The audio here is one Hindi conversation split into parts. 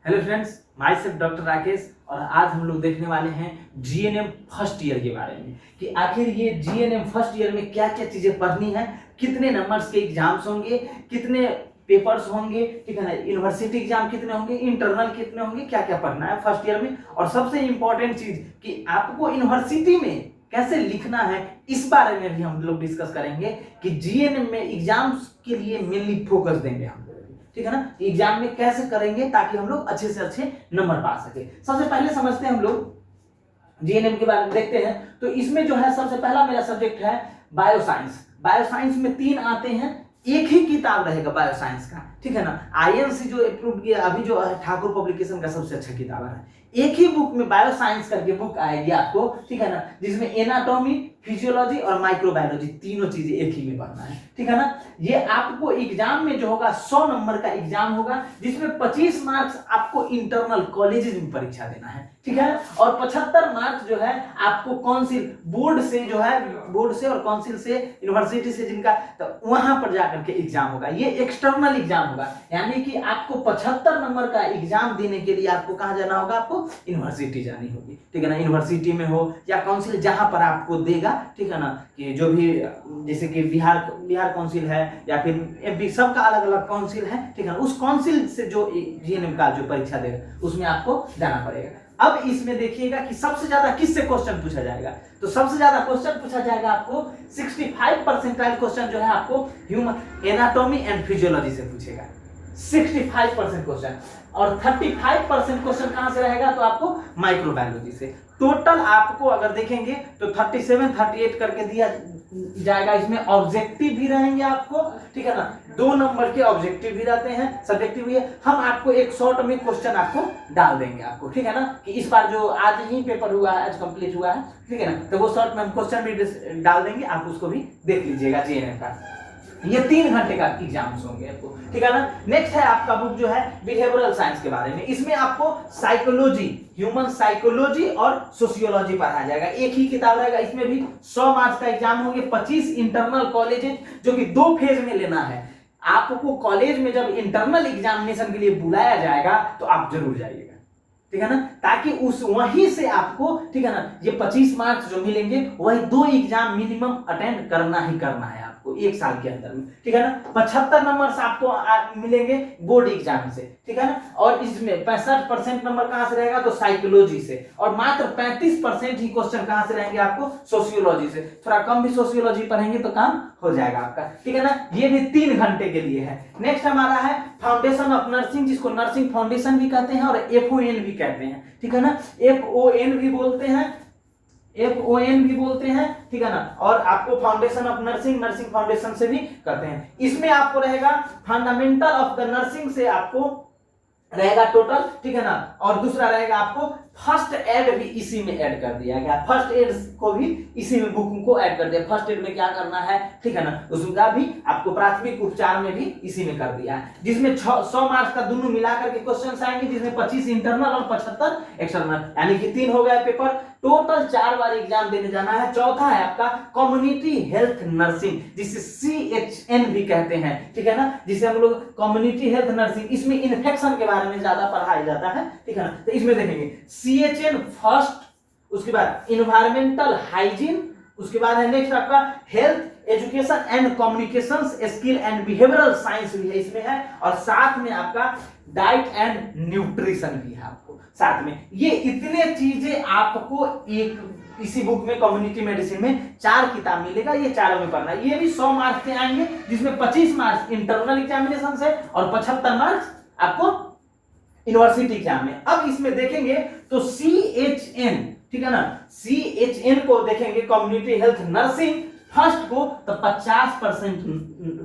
Hello friends, my self doctor Rakesh और आज हम लोग देखने वाले हैं जीएनएम फर्स्ट ईयर के बारे में कि आखिर ये जीएनएम फर्स्ट ईयर में क्या क्या चीजें पढ़नी है, कितने नंबर्स के एग्जाम्स होंगे, कितने पेपर्स होंगे, ठीक है ना, यूनिवर्सिटी एग्जाम कितने होंगे, इंटरनल कितने होंगे, क्या क्या पढ़ना है फर्स्ट ईयर में। और सबसे इंपॉर्टेंट चीज कि आपको यूनिवर्सिटी में कैसे लिखना है, इस बारे में भी हम लोग डिस्कस करेंगे कि जीएनएम में एग्जाम्स के लिए मेनली फोकस देंगे हम लोग, ठीक है ना। एग्जाम में कैसे करेंगे ताकि हम लोग अच्छे से अच्छे नंबर पा सके। सबसे पहले समझते हैं हम लोग जीएनएम के बारे में देखते हैं। तो इसमें जो है सबसे पहला मेरा सब्जेक्ट है बायोसाइंस। बायोसाइंस में 3 आते हैं, एक ही किताब रहेगा बायोसाइंस का, ठीक है ना। आईएनसी जो अप्रूव किया अभी जो ठाकुर पब्लिकेशन का सबसे अच्छा किताब है, एक ही बुक में बायोसाइंस करके बुक आएगी आपको, ठीक है ना, जिसमें एनाटॉमी, फिजियोलॉजी और माइक्रोबायोलॉजी तीनों चीजें एक ही में पढ़ना है, ठीक है ना। ये आपको एग्जाम में जो होगा 100 नंबर का एग्जाम होगा, जिसमें 25 मार्क्स आपको इंटरनल कॉलेजेस में परीक्षा देना है, ठीक है। और 75 मार्क्स जो है आपको काउंसिल बोर्ड से जो है, बोर्ड से और काउंसिल से, यूनिवर्सिटी से जिनका, तो वहां पर जाकर के एग्जाम होगा। ये एक्सटर्नल एग्जाम होगा, यानी कि आपको 75 नंबर का एग्जाम देने के लिए आपको कहां जाना होगा, आपको यूनिवर्सिटी जानी होगी, ठीक है ना। यूनिवर्सिटी में हो या काउंसिल जहां पर आपको देगा, ठीक है ना, कि जो भी जैसे कि बिहार काउंसिल है या फिर एमपी, सबका अलग अलग काउंसिल है, ठीक है ना। उस काउंसिल से जो जीएनएम का जो परीक्षा देगा उसमें आपको जाना पड़ेगा। अब इसमें देखिएगा कि सबसे ज्यादा किससे क्वेश्चन पूछा जाएगा। तो सबसे ज्यादा क्वेश्चन पूछा जाएगा आपको 65 परसेंटाइल क्वेश्चन जो है आपको ह्यूमन एनाटॉमी एंड फिजियोलॉजी से पूछेगा, 65% क्वेश्चन। और 35% क्वेश्चन कहां से रहेगा, तो आपको माइक्रोबायोलॉजी से। टोटल आपको अगर देखेंगे तो 37 38 करके दिया जाएगा। इसमें ऑब्जेक्टिव भी रहेंगे आपको, ठीक है ना, 2 नंबर के ऑब्जेक्टिव भी रहते हैं, सब्जेक्टिव भी है। हम आपको एक शॉर्ट में क्वेश्चन आपको डाल देंगे आपको, ठीक है ना, कि इस बार जो आज ही पेपर हुआ है, आज कंप्लीट हुआ है, ठीक है ना, तो वो शॉर्ट में हम क्वेश्चन भी डाल देंगे, आप उसको भी देख लीजिएगा जीएनएम का। ये 3 घंटे का एग्जाम्स होंगे आपको, ठीक है ना। नेक्स्ट है आपका बुक जो है बिहेवियरल साइंस के बारे में। इसमें आपको साइकोलॉजी, ह्यूमन साइकोलॉजी और सोशियोलॉजी पढ़ाया जाएगा, एक ही किताब रहेगा। इसमें भी 100 मार्क्स का एग्जाम होंगे, 25 इंटरनल कॉलेजेस जो कि 2 फेज में लेना है। आपको कॉलेज में जब इंटरनल एग्जामिनेशन के लिए बुलाया जाएगा तो आप जरूर जाइएगा, ठीक है ना, ताकि उस वहीं से आपको, ठीक है ना, ये 25 मार्क्स जो मिलेंगे वही 2 एग्जाम मिनिमम अटेंड करना ही करना है आपको 1 साल के अंदर में, ठीक है ना। 75 नंबर आपको मिलेंगे बोर्ड एग्जाम से, ठीक है ना। और इसमें 65% नंबर कहां से रहेगा, तो साइकोलॉजी से। और मात्र 35% ही क्वेश्चन कहां से रहेंगे आपको, सोशियोलॉजी से। थोड़ा कम भी सोशियोलॉजी पढ़ेंगे तो काम हो जाएगा आपका, ठीक है ना। ये भी 3 घंटे के लिए है। नेक्स्ट हमारा है फाउंडेशन ऑफ नर्सिंग, जिसको नर्सिंग फाउंडेशन भी कहते हैं और एफओएन भी कहते हैं, ठीक है ना। एफओएन भी बोलते हैं, ठीक है ना। और आपको foundation of nursing, nursing foundation से भी करते हैं। इसमें आपको रहेगा फंडामेंटल ऑफ द नर्सिंग से आपको रहेगा टोटल, ठीक है ना। और दूसरा रहेगा आपको फर्स्ट एड भी इसी में ऐड कर दिया गया, फर्स्ट एड को भी इसी में बुक को ऐड कर दिया। फर्स्ट एड में क्या करना है, ठीक है ना, उसका भी आपको प्राथमिक उपचार में भी इसी में कर दिया है, जिसमें 100 मार्क्स का दोनों मिलाकर के क्वेश्चन आएंगे, जिसमें 25 इंटरनल और 75 एक्सटर्नल, यानी कि 3 हो गया पेपर। टोटल 4 बार एग्जाम देने जाना है। चौथा है आपका कम्युनिटी हेल्थ नर्सिंग, जिसे CHN भी कहते हैं, ठीक है ना, जिसे हम लोग कम्युनिटी हेल्थ नर्सिंग। इसमें इन्फेक्शन के बारे में ज्यादा पढ़ाया जाता है, ठीक है ना। तो इसमें देखेंगे CHN फर्स्ट, उसके बाद इन्वायरमेंटल हाइजीन, उसके बाद है नेक्स्ट आपका health education and communication skill and behavioural science भी है इसमें है। और साथ में आपका डाइट एंड न्यूट्रिशन भी है आपको साथ में। ये इतने चीजें आपको एक इसी बुक में, कम्युनिटी मेडिसिन में 4 किताब मिलेगा, ये चारों में पढ़ना है। ये भी 100 मार्क्स के आएंगे, जिसमें 25 मार्क्स इंटरनल एग्जामिनेशन से और 75 मार्क्स आपको यूनिवर्सिटी एग्जाम में। अब इसमें देखेंगे तो CHN, ठीक है ना, CHN को देखेंगे कम्युनिटी हेल्थ नर्सिंग फर्स्ट को, तो 50%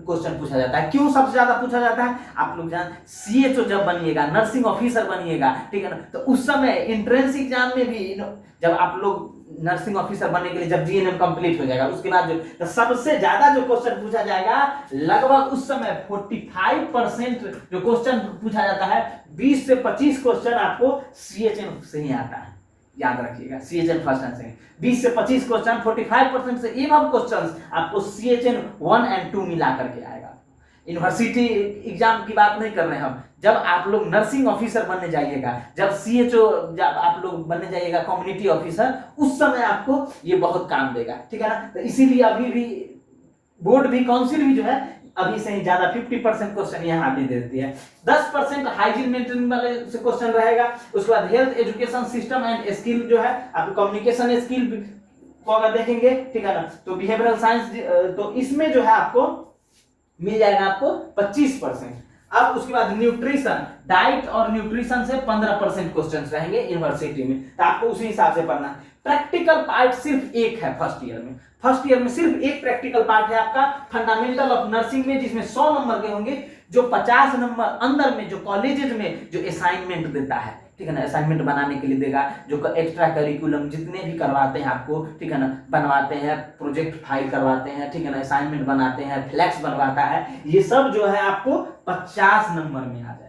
क्वेश्चन पूछा जाता है। क्यों सबसे ज्यादा पूछा जाता है, आप लोग जान, CHO जब बनिएगा, नर्सिंग ऑफिसर बनिएगा, ठीक है ना, तो उस समय एंट्रेंस एग्जाम में भी जब आप लोग नर्सिंग ऑफिसर बनने के लिए जब जीएनएम कंप्लीट हो जाएगा उसके बाद जो, तो सबसे ज्यादा जो क्वेश्चन पूछा जाएगा, लगभग उस समय 45% जो क्वेश्चन पूछा जाता है, 20 से 25 क्वेश्चन आपको CHN से ही आता है, याद रखिएगा। CHN फर्स्ट एंड सेकंड 20 से 25 क्वेश्चन, 45% से एबव क्वेश्चंस आपको CHN 1 और 2 मिला करके आएगा। यूनिवर्सिटी एग्जाम की बात नहीं कर रहे हैं हम। जब आप लोग नर्सिंग ऑफिसर बनने जाइएगा, जब सीएचओ, जब आप लोग बनने जाइएगा कम्युनिटी ऑफिसर, उस समय आपको ये बहुत काम देगा, ठीक है ना। तो इसीलिए अभी भी बोर्ड भी, काउंसिल भी जो है अभी से ही ज्यादा 50% क्वेश्चन यहाँ भी दे देती है। 10% हाइजीन मेंटेन वाले से क्वेश्चन रहेगा। उसके बाद health education system and skill जो है, आप कम्युनिकेशन स्किल को अगर देखेंगे, ठीक है ना, तो बिहेवियरल साइंस, तो इसमें जो है आपको मिल जाएगा आपको 25%। अब उसके बाद न्यूट्रिशन, डाइट और न्यूट्रिशन से 15% क्वेश्चंस रहेंगे यूनिवर्सिटी में, तो आपको उसी हिसाब से पढ़ना है। प्रैक्टिकल पार्ट सिर्फ एक है फर्स्ट ईयर में। फर्स्ट ईयर में सिर्फ एक प्रैक्टिकल पार्ट है आपका फंडामेंटल ऑफ नर्सिंग में, जिसमें 100 नंबर के होंगे, जो 50 नंबर अंदर में जो कॉलेजेस में जो असाइनमेंट देता है, ठीक है ना, असाइनमेंट बनाने के लिए देगा, जो एक्स्ट्रा करिकुलम जितने भी करवाते हैं आपको, ठीक है ना, बनवाते हैं, प्रोजेक्ट फाइल करवाते हैं, ठीक है ना, असाइनमेंट बनाते हैं, फ्लैक्स बनवाता है, ये सब जो है आपको 50 नंबर में आ जाएगा,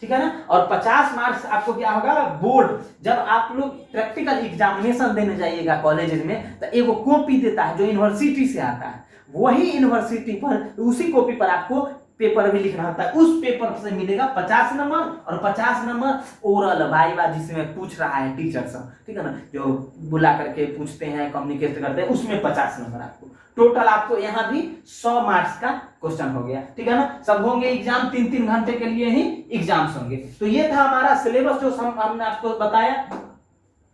ठीक है ना। और 50 मार्क्स आपको क्या होगा, बोर्ड, जब आप लोग प्रैक्टिकल एग्जामिनेशन देने जाइएगा कॉलेजेस में, तो एगो कॉपी देता है जो यूनिवर्सिटी से आता है, वही यूनिवर्सिटी पर उसी कॉपी पर आपको पेपर भी लिखना होता है, उस पेपर से मिलेगा 50 नंबर, और 50 नंबर ओरल वाइवा जिसमें पूछ रहा है टीचर सब, ठीक है ना, जो बुला करके पूछते हैं, कम्युनिकेट करते हैं, उसमें 50 नंबर आपको टोटल। आपको यहाँ भी 100 मार्क्स का क्वेश्चन हो गया, ठीक है ना। सब होंगे एग्जाम, 3-3 घंटे के लिए ही एग्जाम्स होंगे। तो ये था हमारा सिलेबस जो हमने आपको बताया।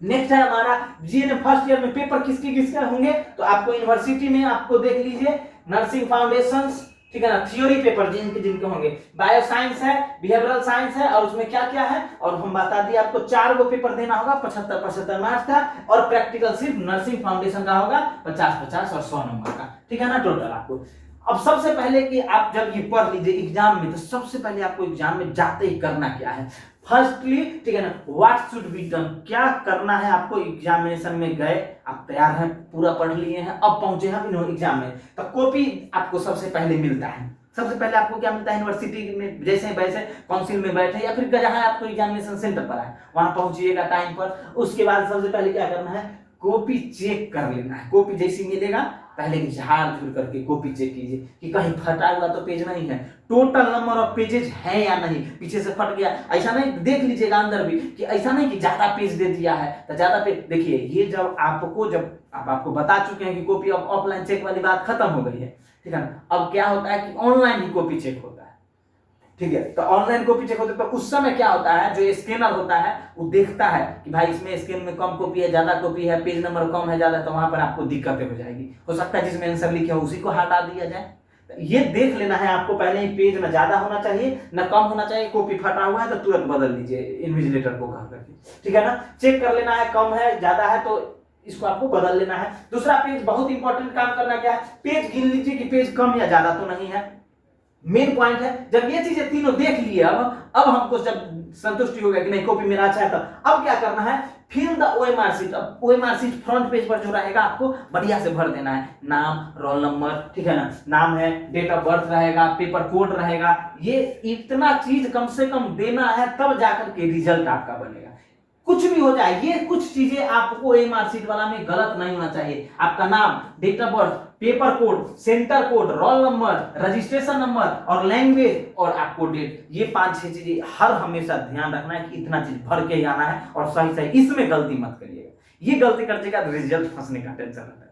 नेक्स्ट है हमारा जीएनएम फर्स्ट ईयर में पेपर किसके किसके होंगे, तो आपको यूनिवर्सिटी में आपको देख लीजिए नर्सिंग फाउंडेशंस, ठीक है ना, थ्योरी पेपर जिनके जिनके होंगे, बायो साइंस है, बिहेवियरल साइंस है, और उसमें क्या क्या है, और हम बता दिए आपको 4 गो पेपर देना होगा 75-75 मार्क्स का, और प्रैक्टिकल सिर्फ नर्सिंग फाउंडेशन का होगा 50-50 और 100 नंबर का, ठीक है ना, टोटल आपको। अब सबसे पहले कि आप जब ये पढ़ लीजिए एग्जाम में, तो सबसे पहले आपको एग्जाम में जाते ही करना क्या है, फर्स्टली, ठीक है ना, व्हाट शुड बी डन, क्या करना है आपको। एग्जामिनेशन में गए, आप तैयार हैं, पूरा पढ़ लिए हैं, अब पहुंचे हैं एग्जाम में, तो कॉपी आपको सबसे पहले मिलता है। सबसे पहले आपको क्या मिलता है, यूनिवर्सिटी में जैसे वैसे काउंसिल में बैठे, या फिर जहां आपको एग्जामिनेशन सेंटर पर है वहां पहुंचिएगा टाइम पर। उसके बाद सबसे पहले क्या करना है, कॉपी चेक कर लेना है। कॉपी जैसी मिलेगा, पहले झाड़ झूर करके कॉपी चेक कीजिए कि कहीं फटा हुआ तो पेज नहीं है, टोटल नंबर ऑफ पेजेस है या नहीं, पीछे से फट गया, ऐसा नहीं, देख लीजिएगा अंदर भी कि ऐसा नहीं कि ज्यादा पेज दे दिया है, तो ज्यादा पेज देखिए। ये जब आपको बता चुके हैं कि कॉपी ऑफलाइन चेक वाली बात खत्म हो गई है, ठीक है ना। अब क्या होता है कि ऑनलाइन ही कॉपी चेक होता है, ठीक है। तो ऑनलाइन कॉपी चेक होता है, तो उस समय क्या होता है, जो स्कैनर होता है वो देखता है कि भाई इसमें स्कैन में कम कॉपी है, ज्यादा कॉपी है, पेज नंबर कम है, ज्यादा, तो वहां पर आपको दिक्कतें हो जाएगी। हो सकता है जिसमें आंसर लिखे हो उसी को हटा दिया जाए। ये देख लेना है आपको पहले ही, पेज में ज्यादा होना चाहिए न कम होना चाहिए। कॉपी फटा हुआ है तो तुरंत बदल लीजिए इन्विजिलेटर को कह करके, ठीक है ना। चेक कर लेना है, कम है ज्यादा है तो इसको आपको बदल लेना है। दूसरा, पेज बहुत इंपॉर्टेंट काम करना क्या है, पेज गिन लीजिए कि पेज कम या ज्यादा तो नहीं है, मेन पॉइंट है। जब ये चीजें तीनों देख लिए, अब हमको जब संतुष्टि हो गया कि नहीं कॉपी मेरा अच्छा है, तो अब क्या करना है, फिल द ओएमआर शीट। अब ओएमआर शीट फ्रंट पेज पर जो रहेगा आपको बढ़िया से भर देना है, नाम, रोल नंबर, ठीक है ना, नाम है, डेट ऑफ बर्थ रहेगा, पेपर कोड रहेगा, ये इतना चीज कम से कम देना है, तब जाकर के रिजल्ट आपका बनेगा। कुछ भी हो जाए, ये कुछ चीजें आपको ओएमआर शीट वाला में गलत नहीं होना चाहिए। आपका नाम, date of birth, paper code, centre code, roll number, registration number और लैंग्वेज और आपको डेट, ये 5-6 चीजें हर हमेशा ध्यान रखना है कि इतना चीज भर के ही आना है, और सही सही, इसमें गलती मत करिएगा। ये गलती करने का रिजल्ट फंसने का टेंशन रहता है,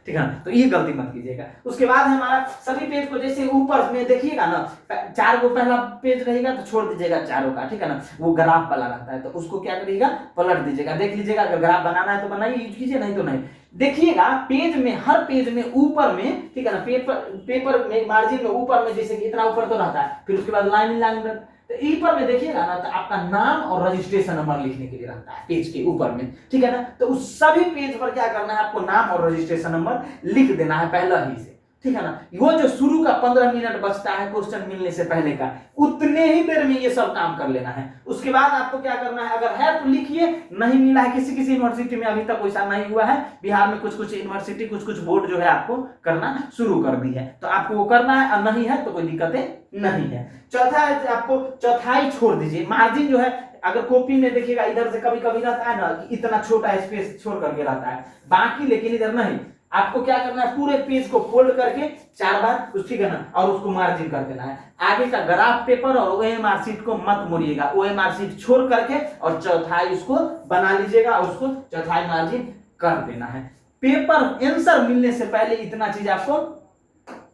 ठीक है ना, तो ये गलती मत कीजिएगा। उसके बाद हमारा सभी पेज को जैसे ऊपर में देखिएगा ना, 4 गो पहला पेज रहेगा तो छोड़ दीजिएगा चारों का, ठीक है ना, वो ग्राफ वाला रहता है, तो उसको क्या करिएगा, पलट दीजिएगा, देख लीजिएगा। अगर ग्राफ बनाना है तो बनाइए, यूज कीजिए, नहीं तो नहीं। देखिएगा पेज में, हर पेज में ऊपर में, ठीक है ना, पेपर में मार्जिन में ऊपर में, जैसे कि इतना ऊपर तो रहता है, फिर उसके बाद लाइन, तो ऊपर में देखिएगा ना, तो आपका नाम और रजिस्ट्रेशन नंबर लिखने के लिए रहता है पेज के ऊपर में, ठीक है ना। तो उस सभी पेज पर क्या करना है, आपको नाम और रजिस्ट्रेशन नंबर लिख देना है पहले ही से, ठीक है ना। वो जो शुरू का 15 मिनट बचता है क्वेश्चन मिलने से पहले का, उतने ही देर में ये सब काम कर लेना है। उसके बाद आपको क्या करना है, अगर है तो लिखिए, नहीं मिला है, किसी किसी यूनिवर्सिटी में अभी तक वैसा नहीं हुआ है, बिहार में कुछ कुछ यूनिवर्सिटी, कुछ कुछ बोर्ड जो है आपको करना शुरू कर दी है, तो आपको वो करना है, और नहीं है तो कोई दिक्कतें नहीं है। चौथा है, आपको चौथाई छोड़ दीजिए, मार्जिन जो है, अगर कॉपी में देखिएगा इधर से कभी कभी रहता है ना कि इतना छोटा स्पेस छोड़ करके रहता है, बाकी लेकिन इधर नहीं, आपको क्या करना है, पूरे पेज को फोल्ड करके 4 बार उस, ठीक है ना, और उसको मार्जिन कर देना है। आगे का ग्राफ पेपर और ओएमआर शीट को मत मोड़िएगा, ओएमआर शीट छोड़ करके और चौथाई उसको बना लीजिएगा और उसको चौथाई मार्जिन कर देना है। पेपर आंसर मिलने से पहले इतना चीज आपको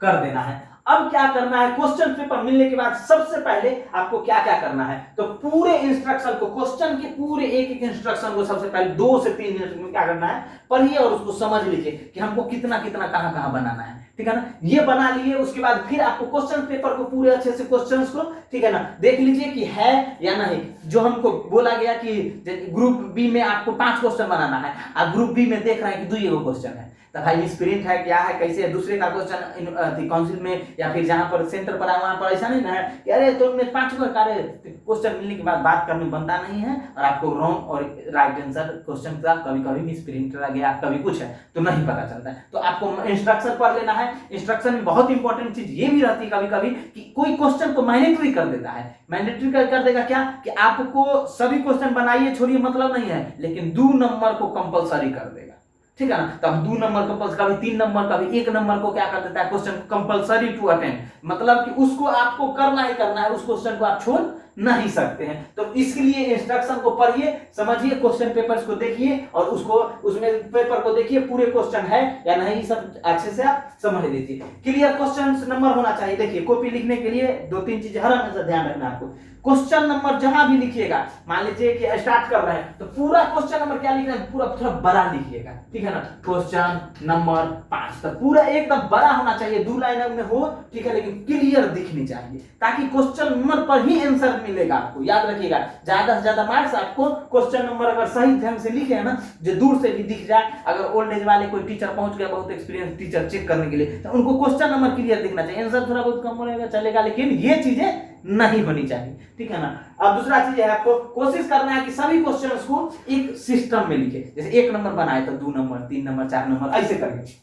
कर देना है। अब क्या करना है, क्वेश्चन पेपर मिलने के बाद सबसे पहले आपको क्या क्या करना है, तो पूरे इंस्ट्रक्शन को, क्वेश्चन के पूरे एक एक इंस्ट्रक्शन को सबसे पहले 2 से 3 मिनट में क्या करना है, पढ़िए और उसको समझ लीजिए कि हमको कितना कितना कहां कहां बनाना है, ठीक है ना। ये बना लिए, उसके बाद फिर आपको क्वेश्चन पेपर को पूरे अच्छे से क्वेश्चंस को, ठीक है ना, देख लीजिए कि है या नहीं। जो हमको बोला गया कि ग्रुप बी में आपको 5 क्वेश्चन बनाना है, आप ग्रुप बी में देख रहे हैं कि 2 क्वेश्चन है, तो भाई मिसप्रिंट है, क्या है, कैसे है, दूसरे का क्वेश्चन काउंसिल में या फिर जहां पर सेंटर पर आए वहां पर ऐसा नहीं ना है कि अरे तुमने 5 क्वेश्चन मिलने के बाद बात करने बनता नहीं है, और आपको रॉन्ग और राइट आंसर क्वेश्चन का कभी कभी मिसप्रिंट रह गया, कभी कुछ है तो नहीं पता चलता है। तो आपको इंस्ट्रक्शन पढ़ लेना है। इंस्ट्रक्शन में बहुत इंपॉर्टेंट चीज ये भी रहती है कभी कभी कि कोई क्वेश्चन को मैंडेटरी कर देता है। मैंडेटरी कर देगा क्या कि आपको सभी क्वेश्चन बनाइए छोड़िए मतलब नहीं है, लेकिन 2 नंबर को कंपलसरी कर देगा, ठीक है ना। तब 2 नंबर कंपल्सरी, कभी 3 नंबर, कभी 1 नंबर को क्या कर देता है, क्वेश्चन कंपलसरी टू अटेंड, मतलब कि उसको आपको करना ही करना है, उस क्वेश्चन को आप छोड़ नहीं सकते हैं। तो इसके लिए इंस्ट्रक्शन को पढ़िए, समझिए, क्वेश्चन पेपर्स को देखिए और उसको, उसमें पेपर को देखिए पूरे क्वेश्चन है या नहीं, सब अच्छे से आप समझ लीजिए। क्लियर क्वेश्चन नंबर होना चाहिए। देखिए कॉपी लिखने के लिए 2-3 चीजें हर हमेशा ध्यान रखना आपको। क्वेश्चन नंबर जहां भी लिखिएगा, मान लीजिए कि स्टार्ट कर रहे हैं तो पूरा क्वेश्चन नंबर क्या लिखना है, पूरा थोड़ा बड़ा लिखिएगा, ठीक है ना। क्वेश्चन नंबर 5 तक पूरा एकदम बड़ा होना चाहिए, 2 लाइन में हो, ठीक है, लेकिन क्लियर दिखनी चाहिए, ताकि क्वेश्चन नंबर पर ही आंसर मिलेगा आपको। याद रखिएगा, ज्यादा से ज्यादा मार्क्स आपको क्वेश्चन नंबर अगर सही ढंग से लिखे है ना, जो दूर से भी दिख जाए, अगर ओल्ड एज वाले कोई टीचर पहुंच गया, बहुत एक्सपीरियंस टीचर चेक करने के लिए, तो उनको क्वेश्चन नंबर क्लियर दिखना चाहिए। आंसर थोड़ा बहुत कम होगा चलेगा, लेकिन ये चीजें नहीं होनी चाहिए, ठीक है ना। अब दूसरा चीज है, आपको कोशिश करना है कि सभी क्वेश्चंस को एक सिस्टम में लिखे। जैसे 1 नंबर बनाए तो 2 नंबर, 3 नंबर, 4 नंबर ऐसे करेंगे।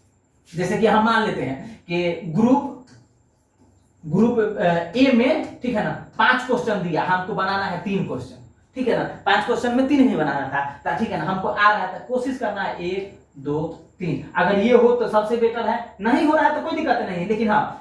जैसे कि हम मान लेते हैं कि ग्रुप ए में, ठीक है ना, 5 क्वेश्चन दिया, हमको बनाना है 3 क्वेश्चन, ठीक है ना। 5 क्वेश्चन में 3 ही बनाना था, ठीक है ना। हमको आ रहा था, कोशिश करना है 1 2 3, अगर ये हो तो सबसे बेटर है, नहीं हो रहा है तो कोई दिक्कत नहीं है, लेकिन हाँ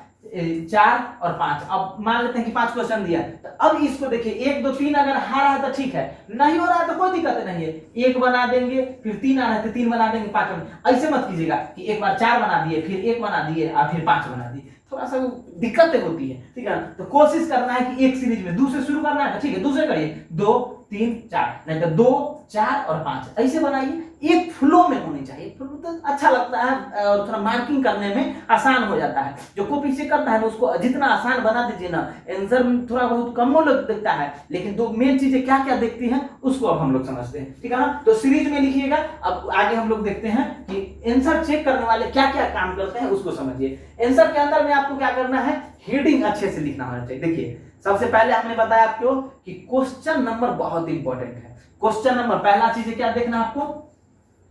4 और 5, अब मान लेते हैं कि 5 क्वेश्चन दिया, तो अब इसको देखिए 1 2 3 अगर आ रहा है तो ठीक है, नहीं हो रहा है तो कोई दिक्कत नहीं है, 1 बना देंगे, फिर 3 आ रहा है तो 3 बना देंगे, 5 ऐसे मत कीजिएगा कि एक बार 4 बना दिए, फिर 1 बना दिए और फिर 5 बना दिए, थोड़ा सा दिक्कतें होती है, ठीक है ना। तो कोशिश करना है कि एक सीरीज में दूसरे शुरू करना है, ठीक है, दूसरे करिए 2 3 4, नहीं तो 2 4 और 5 ऐसे बनाइए, एक फ्लो में होनी चाहिए, फ्लो तो अच्छा लगता है और थोड़ा मार्किंग करने में आसान हो जाता है। जो कॉपी से करता है ना, उसको जितना आसान बना दीजिए ना, आंसर में थोड़ा बहुत कम लोग दिखता है, लेकिन 2 मेन चीजें क्या क्या दिखती हैं उसको अब हम लोग समझते हैं, ठीक है ना। तो सीरीज में लिखिएगा। अब आगे हम लोग देखते हैं कि आंसर चेक करने वाले क्या क्या काम करते हैं, उसको समझिए। आंसर के अंदर में आपको क्या करना है, हेडिंग अच्छे से लिखना होना चाहिए। देखिए सबसे पहले हमने बताया आपको कि क्वेश्चन नंबर बहुत इंपॉर्टेंट है। क्वेश्चन नंबर, पहला चीज क्या देखना आपको,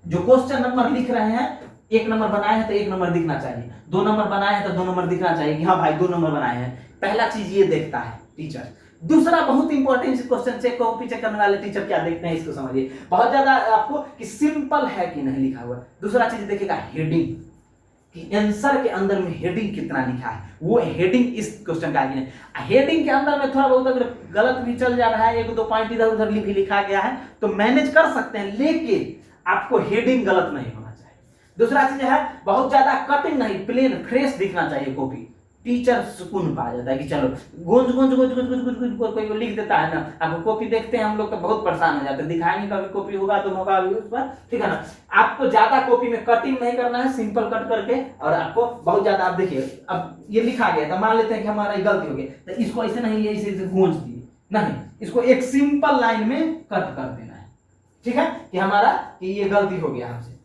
जो क्वेश्चन नंबर लिख रहे हैं, 1 नंबर बनाए हैं तो 1 नंबर दिखना चाहिए, 2 नंबर बनाए हैं तो 2 नंबर दिखना चाहिए कि हाँ भाई 2 नंबर बनाए हैं। पहला चीज ये देखता है टीचर। दूसरा बहुत important question check, copy check करने वाले टीचर क्या देखते हैं इसको समझिए, बहुत ज्यादा आपको कि सिंपल है कि नहीं लिखा हुआ। दूसरा चीज देखेगा हेडिंग, कि आंसर के अंदर में हेडिंग कितना लिखा है, वो हेडिंग इस क्वेश्चन का है। हेडिंग के अंदर में थोड़ा बहुत अगर गलत भी चल जा रहा है, 1-2 पॉइंट इधर उधर भी लिखा गया है तो मैनेज कर सकते हैं, लेकिन आपको हेडिंग गलत नहीं होना चाहिए। दूसरा चीज है, बहुत ज्यादा कटिंग नहीं, प्लेन फ्रेश दिखना चाहिए कॉपी। टीचर सुकून पा जाता है कि चलो गोंज गोंज गोंज गोंज गोंज गोंज गोंज कोई लिख देता है ना, आपको कॉपी देखते हैं हम लोग तो बहुत परेशान हो जाते हैं, दिखाएंगे कभी कॉपी होगा तो होगा भी उस पर, ठीक है ना। आपको ज्यादा कॉपी में कटिंग नहीं करना है, सिंपल कट करके, और आपको बहुत ज्यादा, आप देखिए अब ये लिखा गया तो मान लेते हैं कि हमारा गलती हो गई, तो इसको ऐसे नहीं, ऐसे गोंज दिए नहीं, इसको एक सिंपल लाइन में कट कर देना है, ठीक है, कि हमारा कि ये गलती हो गया हमसे,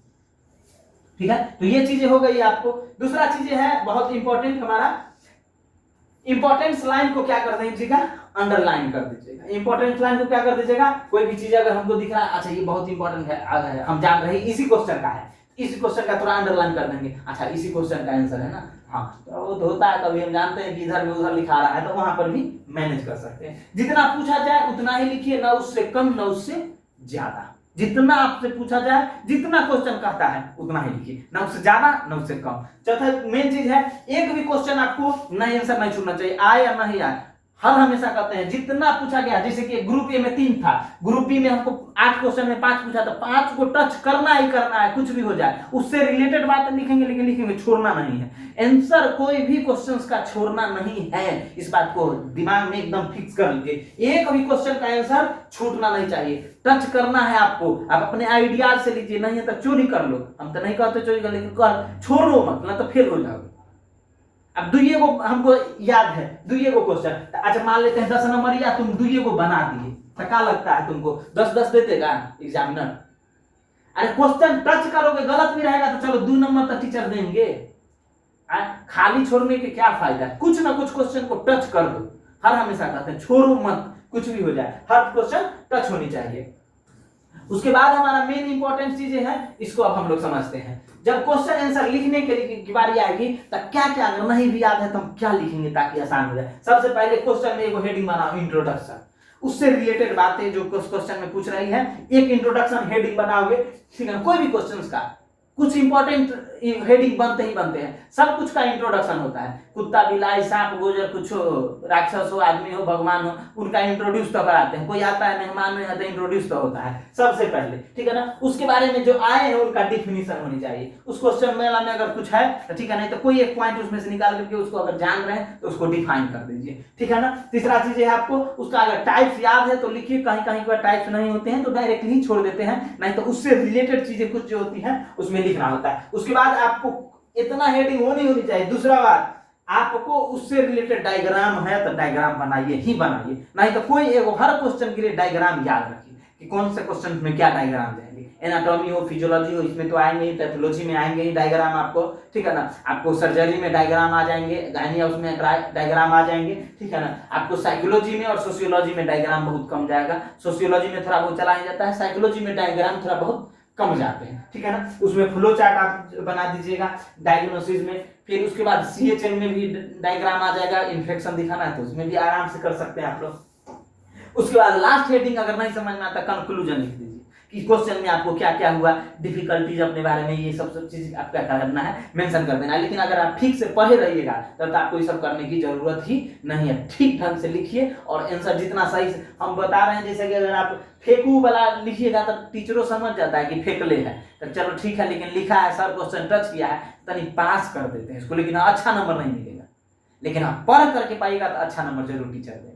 ठीक है। तो ये चीजें हो गई आपको। दूसरा चीज है बहुत इंपॉर्टेंट, हमारा इंपॉर्टेंस लाइन को क्या कर दीजिएगा, अंडरलाइन कर दीजिएगा। इंपॉर्टेंस लाइन को क्या कर दीजिएगा, कोई भी चीज अगर हमको दिख रहा है, अच्छा ये बहुत इंपॉर्टेंट है, हम जान रहे हैं इसी क्वेश्चन का है, इसी क्वेश्चन का थोड़ा अंडरलाइन कर देंगे, अच्छा इसी क्वेश्चन का आंसर है ना, हाँ तो वो तो होता है, कभी हम जानते हैं कि इधर में उधर लिखा रहा है तो वहां पर भी मैनेज कर सकते हैं। जितना पूछा जाए उतना ही लिखिए, ना उससे कम ना उससे ज्यादा, जितना आपसे पूछा जाए, जितना क्वेश्चन कहता है उतना ही लिखिए, ना उससे ज्यादा ना उससे कम। चौथा मेन चीज है, एक भी क्वेश्चन आपको नहीं आंसर नहीं छूटना चाहिए, आए या नहीं आए। हर हमेशा कहते हैं जितना पूछा गया, जैसे कि ग्रुप ए में 3 था, ग्रुप बी में हमको 8 क्वेश्चन में 5 पूछा, तो 5 को टच करना ही करना है, कुछ भी हो जाए उससे रिलेटेड बात लिखेंगे, लेकिन लिखेंगे, छोड़ना नहीं है। आंसर कोई भी क्वेश्चंस का छोड़ना नहीं है, इस बात को दिमाग में एकदम फिक्स कर लीजिए। एक भी क्वेश्चन का आंसर छूटना नहीं चाहिए, टच करना है आपको। आप अपने आइडियाज से लीजिए, नहीं है तो चोरी कर लो, हम तो नहीं कहते चोरी कर, लेकिन छोड़ो मत, ना तो फेल हो जाओगे। अब दुइये को हमको याद है, दुइये को क्वेश्चन, अच्छा मान लेते हैं 10 नंबर, या तुम दुइये को बना दिए, तो क्या लगता है तुमको 10-10 दे देगा एग्जामिनर? अरे क्वेश्चन टच करोगे, गलत भी रहेगा तो चलो 2 नंबर तो टीचर देंगे। खाली छोड़ने के क्या फायदा है? कुछ ना कुछ क्वेश्चन को टच कर दो। हर हमेशा कहते हैं छोड़ो मत, कुछ भी हो जाए, हर क्वेश्चन टच होनी चाहिए। उसके बाद हमारा मेन इंपॉर्टेंट चीजें हैं, इसको अब हम लोग समझते हैं। जब क्वेश्चन आंसर लिखने के लिए की बारी आएगी, तो क्या क्या अगर नहीं भी याद है तो हम क्या लिखेंगे ताकि आसान हो जाए। सबसे पहले क्वेश्चन में एक हेडिंग बनाओ, इंट्रोडक्शन, उससे रिलेटेड बातें जो क्वेश्चन में पूछ रही है, एक इंट्रोडक्शन हेडिंग बनाओगे, ठीक है। कोई भी क्वेश्चन का कुछ इंपॉर्टेंट हेडिंग बनते ही बनते हैं, सब कुछ का इंट्रोडक्शन होता है। कुत्ता, बिलाई, सांप, गोजर, कुछ राक्षस हो, आदमी हो, भगवान हो, उनका इंट्रोड्यूस तो कराते हैं। कोई आता है मेहमान में है तो इंट्रोड्यूस तो होता है सबसे पहले, ठीक है ना। उसके बारे में जो आए हैं उनका डिफिनीशन होनी चाहिए। उस क्वेश्चन में अगर कुछ है तो ठीक है, नहीं तो कोई एक पॉइंट उसमें से निकाल करके उसको अगर जान रहे हैं तो उसको डिफाइन कर दीजिए, ठीक है ना। तीसरा चीज है आपको उसका अगर टाइप्स याद है तो लिखिए, कहीं कहीं पर टाइप्स नहीं होते हैं तो डायरेक्टली ही छोड़ देते हैं, नहीं तो उससे रिलेटेड चीजें कुछ जो होती हैं उसमें लिखना होता है। उसके बाद आपको इतना हेडिंग होनी चाहिए। दूसरा बात, आपको उससे रिलेटेड डायग्राम है तो डायग्राम बनाइए ही बनाइए, नहीं तो कोई एक हर क्वेश्चन के लिए डायग्राम याद रखिए कि कौन से क्वेश्चन में क्या डायग्राम जाएंगे। एनाटॉमी हो, फिजियोलॉजी हो, इसमें तो आएंगे ही, पैथोलॉजी में आएंगे ही डायग्राम आपको, ठीक है ना। आपको सर्जरी में डायग्राम आ जाएंगे, गायनी उसमें डायग्राम आ जाएंगे, ठीक है ना। आपको साइकोलॉजी में और सोशियोलॉजी में डायग्राम बहुत कम जाएगा, सोशियोलॉजी में थोड़ा बहुत चला ही जाता है, साइकोलॉजी में डायग्राम थोड़ा बहुत कम जाते हैं, ठीक है ना। उसमें फ्लो चार्ट आप बना दीजिएगा डायग्नोसिस में। फिर उसके बाद सीएचएम में भी डायग्राम आ जाएगा, इन्फेक्शन दिखाना है तो उसमें भी आराम से कर सकते हैं आप लोग। उसके बाद लास्ट हेडिंग अगर नहीं समझ में आता, कंक्लूजन लिख दीजिए कि क्वेश्चन में आपको क्या क्या हुआ, डिफिकल्टीज अपने बारे में, ये सब चीज आपका करना है, मेंशन कर देना है। लेकिन अगर आप ठीक से पढ़े रहिएगा तब तो आपको ये सब करने की जरूरत ही नहीं है। ठीक ढंग से लिखिए और आंसर जितना सही से हम बता रहे हैं, जैसे कि अगर आप फेंकू वाला लिखिएगा तो टीचरों समझ जाता है कि फेंकले है, तो चलो ठीक है, लेकिन लिखा है सर, क्वेश्चन टच किया है, तनी पास कर देते हैं इसको, लेकिन अच्छा नंबर नहीं मिलेगा। लेकिन आप पढ़ करके पाइएगा तो अच्छा नंबर जरूर टीचर देगा,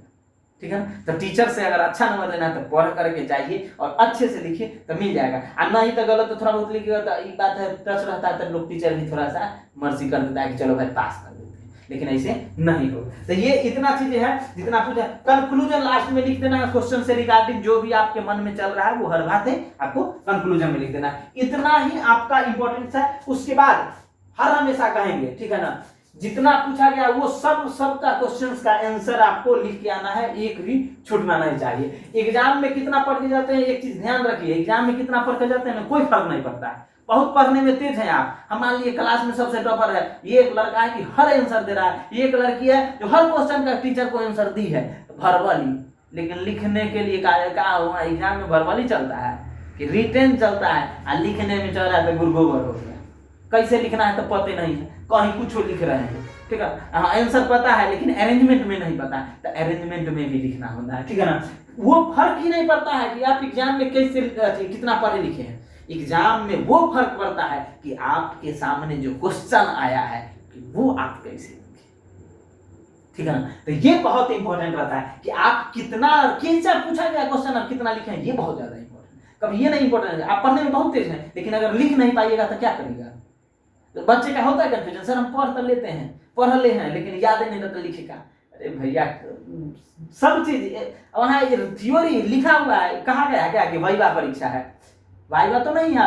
ठीक है ना। तो टीचर से अगर अच्छा नंबर लेना है तो पढ़ करके जाइए और अच्छे से लिखिए तो मिल जाएगा। और नहीं तो गलत तो थोड़ा बहुत लिखिएगा तो ये बात है, टच रहता है तो लोग टीचर भी थोड़ा सा मर्जी कर देता है कि चलो भाई पास कर देते हैं, लेकिन ऐसे नहीं हो। तो ये इतना चीजें हैं जितना पूछा। कंक्लूजन लास्ट में लिख देना है, क्वेश्चन से रिगार्डिंग जो भी आपके मन में चल रहा है वो हर बात है आपको कंक्लूजन में लिख देना है। इतना ही आपका इंपॉर्टेंस है। उसके बाद हर हमेशा कहेंगे, ठीक है ना, जितना पूछा गया वो सब का क्वेश्चंस का आंसर आपको लिख के आना है, एक भी छूटना नहीं चाहिए। एग्जाम में कितना पढ़ के जाते हैं एक चीज ध्यान रखिए, एग्जाम में कितना पढ़ के जाते हैं ना कोई फर्क नहीं पड़ता है। बहुत पढ़ने में तेज है आप, हम मान लिए क्लास में सबसे टॉपर है, ये एक लड़का है कि हर आंसर दे रहा है, ये एक लड़की है जो हर क्वेश्चन का टीचर को आंसर दी है वर्बली, लेकिन लिखने के लिए क्या हुआ, एग्जाम में वर्बली चलता है कि रिटेन चलता है, और लिखने में चल रहा है तो गुरगोबर हो गया। कैसे लिखना है तो पता नहीं है, कहीं कुछ लिख रहे हैं, ठीक है। आंसर पता है लेकिन अरेंजमेंट में नहीं पता है, तो अरेंजमेंट में भी लिखना होता है, ठीक है ना। वो फर्क ही नहीं पड़ता है कि आप एग्जाम में कैसे कितना पढ़े लिखे हैं। एग्जाम में वो फर्क पड़ता है कि आपके सामने जो क्वेश्चन आया है कि वो आप कैसे लिखे, ठीक है ना। तो ये बहुत इंपॉर्टेंट रहता है कि आप कितना कैसे पूछा गया क्वेश्चन आप कितना लिखे हैं, ये बहुत ज्यादा इंपॉर्टेंट। कभी ये नहीं इंपॉर्टेंट है आप पढ़ने में बहुत तेज हैं लेकिन अगर लिख नहीं पाइएगा तो क्या करिएगा। तो बच्चे का होता है कंफ्यूजन, सर हम पढ़ तो लेते हैं, पढ़ ले हैं लेकिन याद नहीं रहता लिखेगा। अरे भैया सब चीज वहाँ थ्योरी लिखा हुआ है, कहा गया क्या कि वाइवा परीक्षा है, वाइवा तो नहीं है,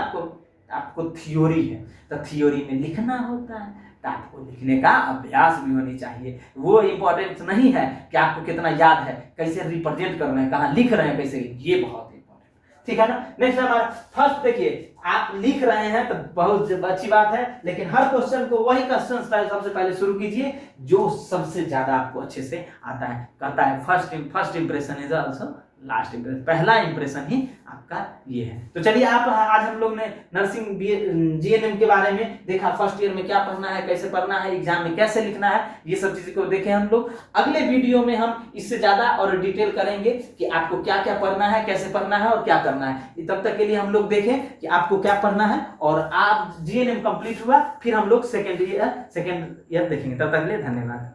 आपको थ्योरी है, तो थ्योरी में लिखना होता है, तो आपको लिखने का अभ्यास भी होनी चाहिए। वो इंपॉर्टेंट नहीं है कि आपको कितना याद है, कैसे रिप्रेजेंट कर रहे हैं, कहाँ लिख रहे हैं, कैसे, ये बहुत इंपॉर्टेंट, ठीक है ना। नेक्स्ट हमारा फर्स्ट देखिए, आप लिख रहे हैं तो बहुत अच्छी बात है, लेकिन हर क्वेश्चन को वही क्वेश्चन सबसे पहले शुरू कीजिए जो सबसे ज्यादा आपको अच्छे से आता है। कहता है first impression is also last impression, पहला इंप्रेशन ही आपका ये है। तो चलिए आप आज हम लोग ने नर्सिंग जीएनएम के बारे में देखा, फर्स्ट ईयर में क्या पढ़ना है, कैसे पढ़ना है, एग्जाम में कैसे लिखना है, ये सब चीजें को देखे हम लोग। अगले वीडियो में हम इससे ज्यादा और डिटेल करेंगे कि आपको क्या क्या पढ़ना है, कैसे पढ़ना है और क्या करना है। तब तक के लिए हम लोग देखें कि आपको क्या पढ़ना है, और आप जीएनएम कंप्लीट हुआ फिर हम लोग सेकेंड ईयर देखेंगे। तब तक के लिए धन्यवाद।